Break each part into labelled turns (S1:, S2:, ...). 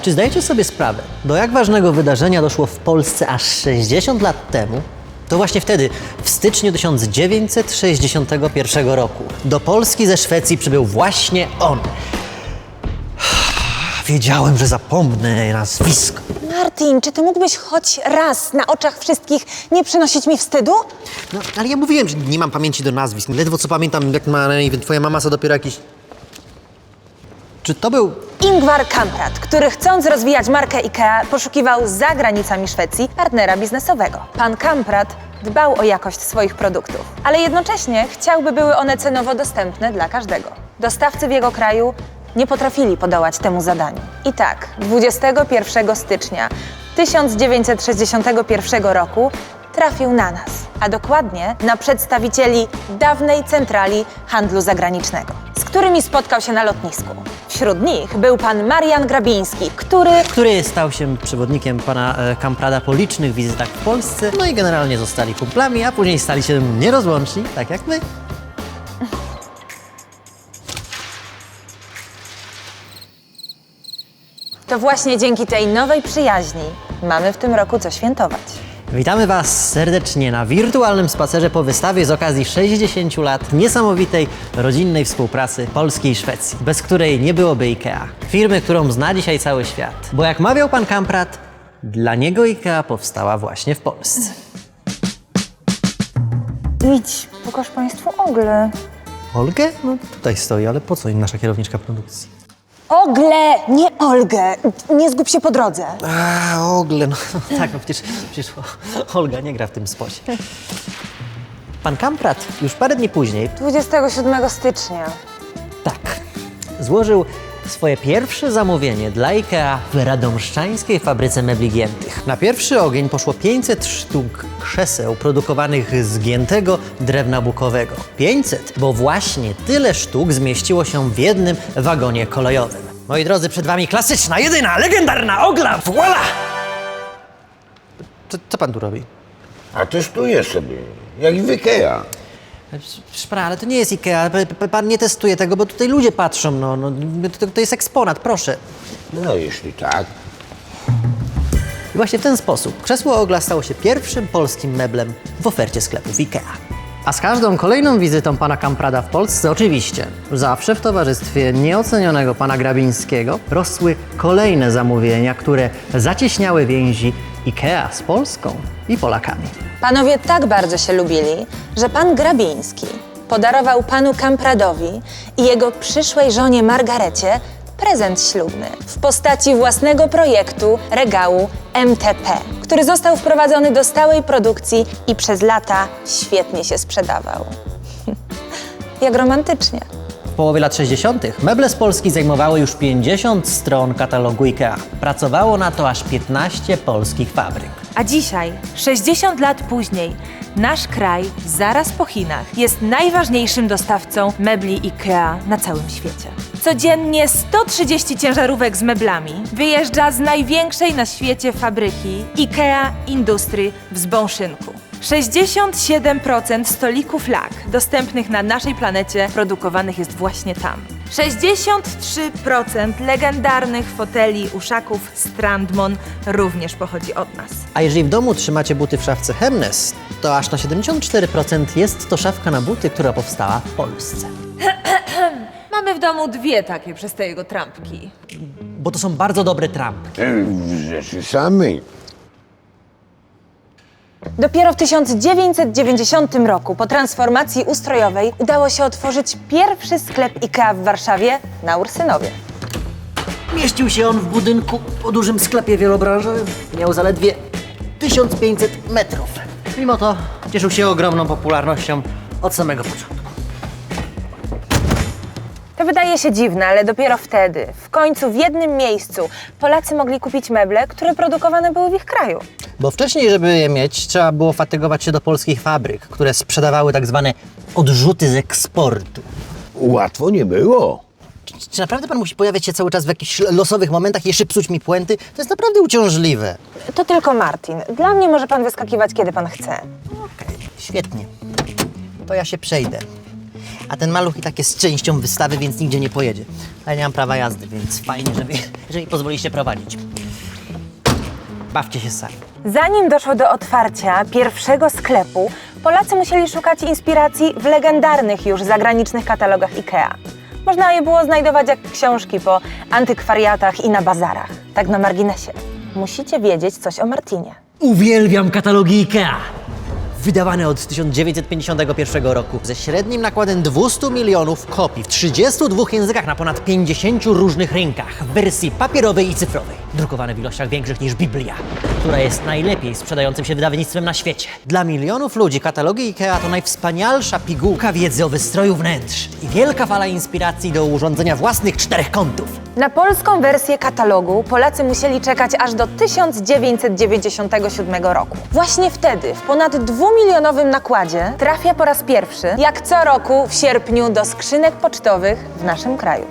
S1: Czy zdajecie sobie sprawę, do jak ważnego wydarzenia doszło w Polsce aż 60 lat temu? To właśnie wtedy, w styczniu 1961 roku, do Polski ze Szwecji przybył właśnie on. Wiedziałem, że zapomnę nazwisko.
S2: Martin, czy ty mógłbyś choć raz na oczach wszystkich nie przynosić mi wstydu?
S1: No, ale ja mówiłem, że nie mam pamięci do nazwisk. Ledwo co pamiętam, jak ma na imię twoja mama, co dopiero jakiś... Czy to był...
S2: Ingvar Kamprad, który chcąc rozwijać markę IKEA, poszukiwał za granicami Szwecji partnera biznesowego. Pan Kamprad dbał o jakość swoich produktów, ale jednocześnie chciałby były one cenowo dostępne dla każdego. Dostawcy w jego kraju nie potrafili podołać temu zadaniu. I tak, 21 stycznia 1961 roku trafił na nas, a dokładnie na przedstawicieli dawnej centrali handlu zagranicznego, z którymi spotkał się na lotnisku. Wśród nich był pan Marian Grabiński,
S1: który stał się przewodnikiem pana Kamprada po licznych wizytach w Polsce, no i generalnie zostali kumplami, a później stali się nierozłączni, tak jak my.
S2: To właśnie dzięki tej nowej przyjaźni mamy w tym roku co świętować.
S1: Witamy Was serdecznie na wirtualnym spacerze po wystawie z okazji 60 lat niesamowitej rodzinnej współpracy Polski i Szwecji, bez której nie byłoby IKEA. Firmy, którą zna dzisiaj cały świat. Bo jak mawiał pan Kamprad, dla niego IKEA powstała właśnie w Polsce.
S2: Idź, pokaż państwu Ogle.
S1: Olgę? No tutaj stoi, ale po co im nasza kierowniczka produkcji?
S2: Ogle, nie Olgę. Nie zgub się po drodze.
S1: A, Ogle, no tak, no przecież Olga nie gra w tym spocie. Pan Kamprad już parę dni później,
S2: 27 stycznia.
S1: tak, złożył swoje pierwsze zamówienie dla IKEA w radomszczańskiej fabryce mebli giętych. Na pierwszy ogień poszło 500 sztuk krzeseł produkowanych z giętego drewna bukowego. 500, bo właśnie tyle sztuk zmieściło się w jednym wagonie kolejowym. Moi drodzy, przed wami klasyczna, jedyna, legendarna Ogla! Voila! Co pan tu robi?
S3: A testuję sobie, jak w Ikea.
S1: Proszę pana, ale to nie jest IKEA, pan nie testuje tego, bo tutaj ludzie patrzą, to jest eksponat, proszę.
S3: No jeśli tak.
S1: I właśnie w ten sposób krzesło Ogla stało się pierwszym polskim meblem w ofercie sklepów IKEA. A z każdą kolejną wizytą pana Kamprada w Polsce, oczywiście, zawsze w towarzystwie nieocenionego pana Grabińskiego, rosły kolejne zamówienia, które zacieśniały więzi IKEA z Polską i Polakami.
S2: Panowie tak bardzo się lubili, że pan Grabiński podarował panu Kampradowi i jego przyszłej żonie Margarecie prezent ślubny w postaci własnego projektu regału MTP, który został wprowadzony do stałej produkcji i przez lata świetnie się sprzedawał. Jak romantycznie.
S1: W połowie lat 60. meble z Polski zajmowały już 50 stron katalogu IKEA. Pracowało na to aż 15 polskich fabryk.
S4: A dzisiaj, 60 lat później, nasz kraj, zaraz po Chinach, jest najważniejszym dostawcą mebli IKEA na całym świecie. Codziennie 130 ciężarówek z meblami wyjeżdża z największej na świecie fabryki IKEA Industry w Zbąszynku. 67% stolików lak dostępnych na naszej planecie produkowanych jest właśnie tam. 63% legendarnych foteli uszaków Strandmon również pochodzi od nas.
S1: A jeżeli w domu trzymacie buty w szafce Hemnes, to aż na 74% jest to szafka na buty, która powstała w Polsce.
S4: Mamy w domu dwie takie przez te jego trampki.
S1: Bo to są bardzo dobre trampy.
S3: W rzeczy samej.
S2: Dopiero w 1990 roku, po transformacji ustrojowej, udało się otworzyć pierwszy sklep IKEA w Warszawie na Ursynowie.
S1: Mieścił się on w budynku o dużym sklepie wielobranżowym. Miał zaledwie 1500 metrów. Mimo to cieszył się ogromną popularnością od samego początku.
S2: To wydaje się dziwne, ale dopiero wtedy, w końcu w jednym miejscu, Polacy mogli kupić meble, które produkowane były w ich kraju.
S1: Bo wcześniej, żeby je mieć, trzeba było fatygować się do polskich fabryk, które sprzedawały tak zwane odrzuty z eksportu.
S3: Łatwo nie było.
S1: Czy naprawdę pan musi pojawiać się cały czas w jakichś losowych momentach i jeszcze psuć mi puenty? To jest naprawdę uciążliwe.
S2: To tylko Martin. Dla mnie może pan wyskakiwać, kiedy pan chce.
S1: Okej, świetnie. To ja się przejdę. A ten maluch i tak jest częścią wystawy, więc nigdzie nie pojedzie. Ale nie mam prawa jazdy, więc fajnie, że mi pozwoliście prowadzić. Bawcie się sami.
S4: Zanim doszło do otwarcia pierwszego sklepu, Polacy musieli szukać inspiracji w legendarnych już zagranicznych katalogach IKEA. Można je było znajdować jak książki po antykwariatach i na bazarach. Tak na marginesie. Musicie wiedzieć coś o Martinie.
S1: Uwielbiam katalogi IKEA! Wydawane od 1951 roku, ze średnim nakładem 200 milionów kopii w 32 językach na ponad 50 różnych rynkach, w wersji papierowej i cyfrowej. Drukowane w ilościach większych niż Biblia, która jest najlepiej sprzedającym się wydawnictwem na świecie. Dla milionów ludzi katalogi IKEA to najwspanialsza pigułka wiedzy o wystroju wnętrz i wielka fala inspiracji do urządzenia własnych 4 kątów.
S2: Na polską wersję katalogu Polacy musieli czekać aż do 1997 roku. Właśnie wtedy, w ponad 2-milionowym nakładzie, trafia po raz pierwszy, jak co roku w sierpniu, do skrzynek pocztowych w naszym kraju.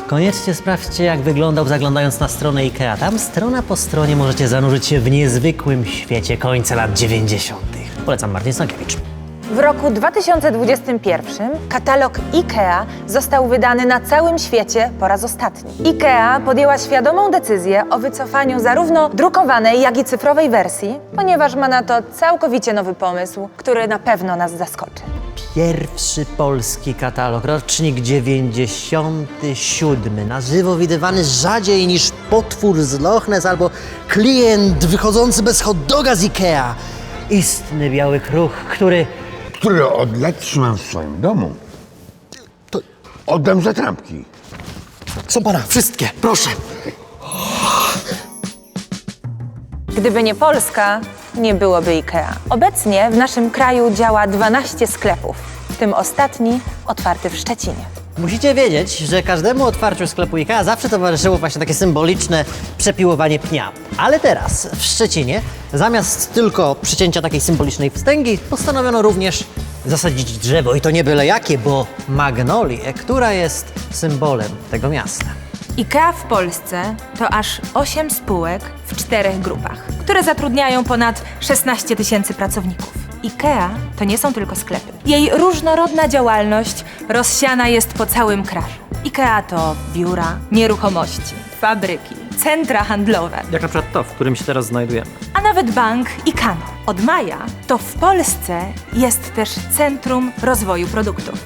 S1: Koniecznie sprawdźcie, jak wyglądał, zaglądając na stronę IKEA. Tam strona po stronie możecie zanurzyć się w niezwykłym świecie końca lat 90. Polecam, Martin Stankiewicz.
S2: W roku 2021 katalog IKEA został wydany na całym świecie po raz ostatni. IKEA podjęła świadomą decyzję o wycofaniu zarówno drukowanej, jak i cyfrowej wersji, ponieważ ma na to całkowicie nowy pomysł, który na pewno nas zaskoczy.
S1: Pierwszy polski katalog, rocznik 97, na żywo widywany rzadziej niż potwór z Loch Ness albo klient wychodzący bez hot doga z IKEA. Istny biały kruch, który
S3: Od lat trzymam w swoim domu.
S1: To-
S3: Oddam za trampki.
S1: są pana wszystkie, proszę.
S2: Gdyby nie Polska, nie byłoby IKEA. Obecnie w naszym kraju działa 12 sklepów, w tym ostatni otwarty w Szczecinie.
S1: Musicie wiedzieć, że każdemu otwarciu sklepu IKEA zawsze towarzyszyło właśnie takie symboliczne przepiłowanie pnia. Ale teraz w Szczecinie zamiast tylko przycięcia takiej symbolicznej wstęgi postanowiono również zasadzić drzewo i to nie byle jakie, bo magnolię, która jest symbolem tego miasta.
S4: IKEA w Polsce to aż 8 spółek w 4 grupach, które zatrudniają ponad 16 tysięcy pracowników. IKEA to nie są tylko sklepy. Jej różnorodna działalność rozsiana jest po całym kraju. IKEA to biura, nieruchomości, fabryki, centra handlowe,
S1: Jak na przykład to, w którym się teraz znajdujemy.
S4: a nawet bank Ikano. Od maja to w Polsce jest też Centrum Rozwoju Produktów.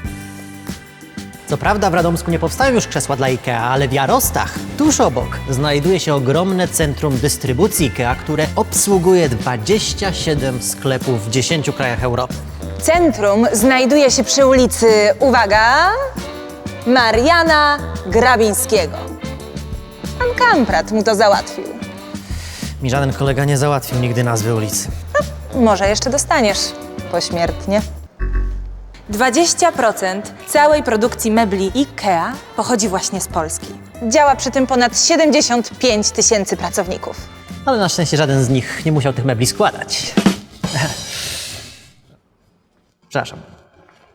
S1: Co prawda w Radomsku nie powstają już krzesła dla IKEA, ale w Jarostach, tuż obok, znajduje się ogromne centrum dystrybucji IKEA, które obsługuje 27 sklepów w 10 krajach Europy.
S2: Centrum znajduje się przy ulicy, uwaga, Mariana Grabińskiego. Pan Kamprat mu to załatwił.
S1: Mi żaden kolega nie załatwił nigdy nazwy ulicy.
S2: Może jeszcze dostaniesz pośmiertnie.
S4: 20% całej produkcji mebli IKEA pochodzi właśnie z Polski.
S2: Działa przy tym ponad 75 tysięcy pracowników.
S1: Ale na szczęście żaden z nich nie musiał tych mebli składać. Przepraszam.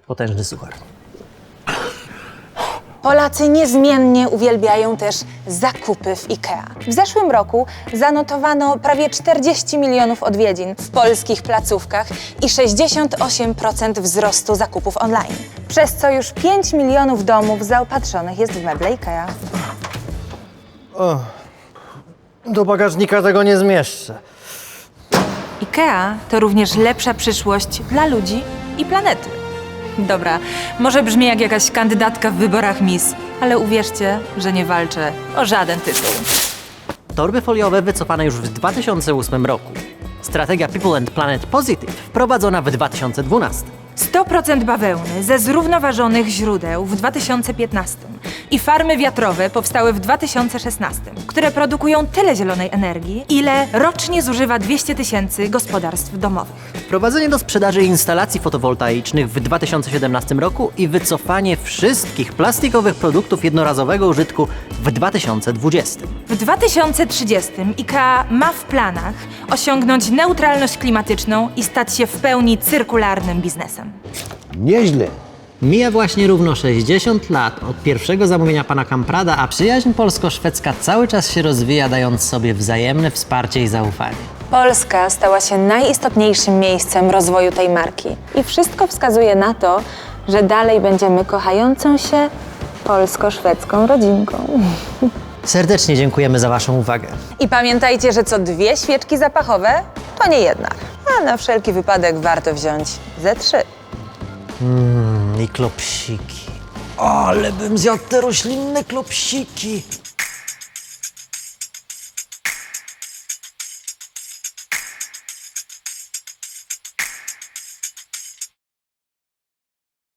S1: Potężny suchar.
S2: Polacy niezmiennie uwielbiają też zakupy w IKEA. W zeszłym roku zanotowano prawie 40 milionów odwiedzin w polskich placówkach i 68% wzrostu zakupów online, przez co już 5 milionów domów zaopatrzonych jest w meble IKEA.
S1: Do bagażnika tego nie zmieszczę.
S4: IKEA to również lepsza przyszłość dla ludzi i planety. Dobra, może brzmi jak jakaś kandydatka w wyborach Miss, ale uwierzcie, że nie walczę o żaden tytuł.
S1: Torby foliowe wycofane już w 2008 roku. Strategia People and Planet Positive wprowadzona w 2012.
S4: 100% bawełny ze zrównoważonych źródeł w 2015 i farmy wiatrowe powstały w 2016, które produkują tyle zielonej energii, ile rocznie zużywa 200 tysięcy gospodarstw domowych.
S1: Wprowadzenie do sprzedaży instalacji fotowoltaicznych w 2017 roku i wycofanie wszystkich plastikowych produktów jednorazowego użytku w 2020.
S4: W 2030 IKEA ma w planach osiągnąć neutralność klimatyczną i stać się w pełni cyrkularnym biznesem.
S3: Nieźle.
S1: Mija właśnie równo 60 lat od pierwszego zamówienia pana Kamprada, a przyjaźń polsko-szwedzka cały czas się rozwija, dając sobie wzajemne wsparcie i zaufanie.
S2: Polska stała się najistotniejszym miejscem rozwoju tej marki i wszystko wskazuje na to, że dalej będziemy kochającą się polsko-szwedzką rodzinką.
S1: Serdecznie dziękujemy za Waszą uwagę.
S2: I pamiętajcie, że co 2 świeczki zapachowe, to nie jedna. A na wszelki wypadek warto wziąć ze 3.
S1: I klopsiki. Ale bym zjadł te roślinne klopsiki.